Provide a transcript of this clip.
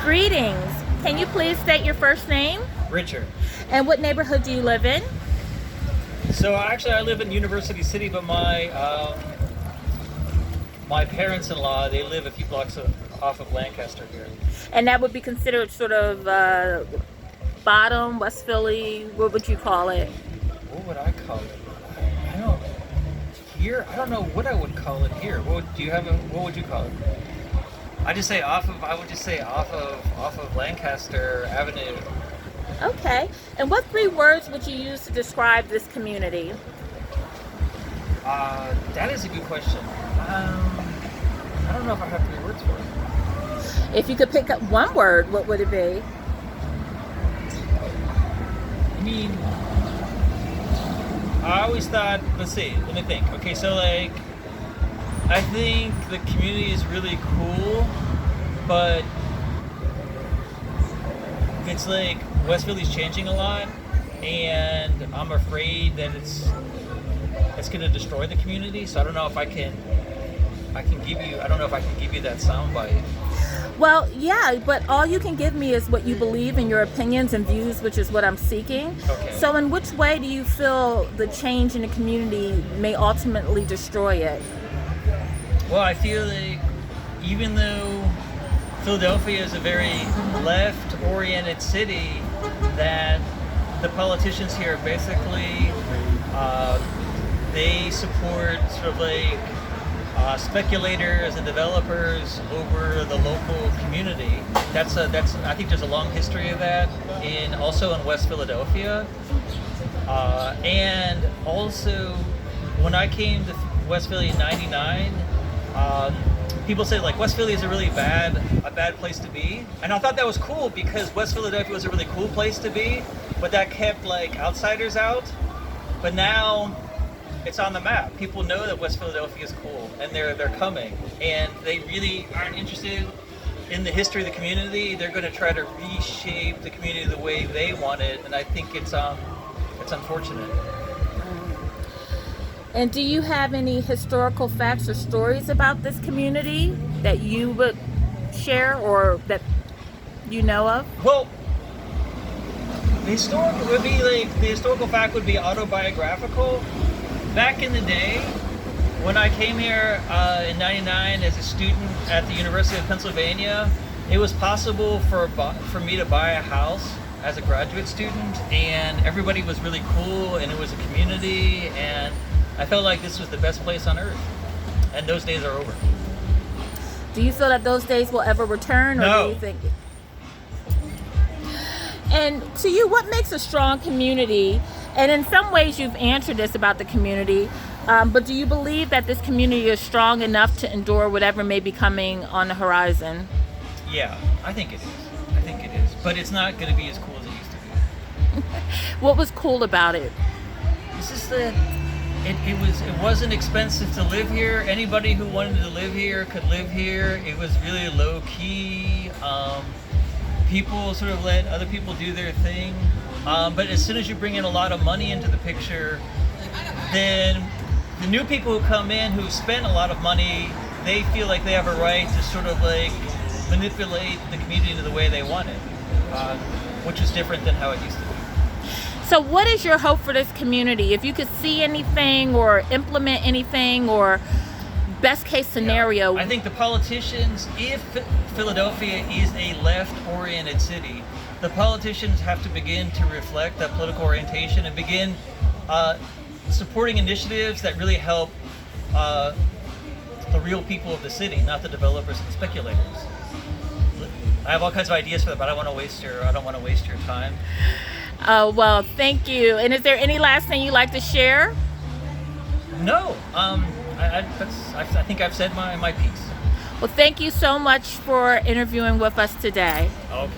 Greetings. Can you please state your first name? Richard. And what neighborhood do you live in? So actually, I live in University City, but my parents-in-law, they live a few blocks off of Lancaster here. And that would be considered sort of bottom, West Philly. What would you call it? What would I call it? I don't. Here, I don't know what I would call it here. What would you call it? I would just say off of Lancaster Avenue. Okay. And what 3 words would you use to describe this community? That is a good question. I don't know if I have 3 words for it. If you could pick up one word, what would it be? I mean, I always thought, let me think. Okay, so I think the community is really cool, but it's like West Philly's changing a lot, and I'm afraid that it's going to destroy the community. So I don't know if I can give you that soundbite. Well, yeah, but all you can give me is what you believe in your opinions and views, which is what I'm seeking. Okay. So in which way do you feel the change in the community may ultimately destroy it? Well, I feel like even though Philadelphia is a very left-oriented city, that the politicians here basically they support sort of like speculators and developers over the local community. That's I think there's a long history of that also in West Philadelphia, and also when I came to West Philly in '99. People say like West Philly is a bad place to be, and I thought that was cool because West Philadelphia was a really cool place to be, but that kept like outsiders out. But now it's on the map. People know that West Philadelphia is cool, and they're coming, and they really aren't interested in the history of the community. They're going to try to reshape the community the way they want it, and I think it's unfortunate. And do you have any historical facts or stories about this community that you would share or that you know of? Well, the historical fact would be autobiographical. Back in the day, when I came here in '99 as a student at the University of Pennsylvania, it was possible for me to buy a house as a graduate student, and everybody was really cool, and it was a community, and I felt like this was the best place on earth, and those days are over. Do you feel that those days will ever return, or No. do you think? And to you, what makes a strong community? And in some ways, you've answered this about the community, but do you believe that this community is strong enough to endure whatever may be coming on the horizon? Yeah, I think it is. But it's not going to be as cool as it used to be. What was cool about it? It's just that it wasn't expensive to live here. Anybody who wanted to live here could live here. It was really low key. People sort of let other people do their thing. But as soon as you bring in a lot of money into the picture, then the new people who come in who've spent a lot of money, they feel like they have a right to sort of like manipulate the community the way they want it, which is different than how it used to be. So what is your hope for this community? If you could see anything or implement anything or best case scenario. Yeah. I think the politicians, if Philadelphia is a left-oriented city, the politicians have to begin to reflect that political orientation and begin supporting initiatives that really help the real people of the city, not the developers and speculators. I have all kinds of ideas for that, but I don't want to waste your time. Well, thank you. And is there any last thing you'd like to share? No. I think I've said my piece. Well, thank you so much for interviewing with us today. Okay.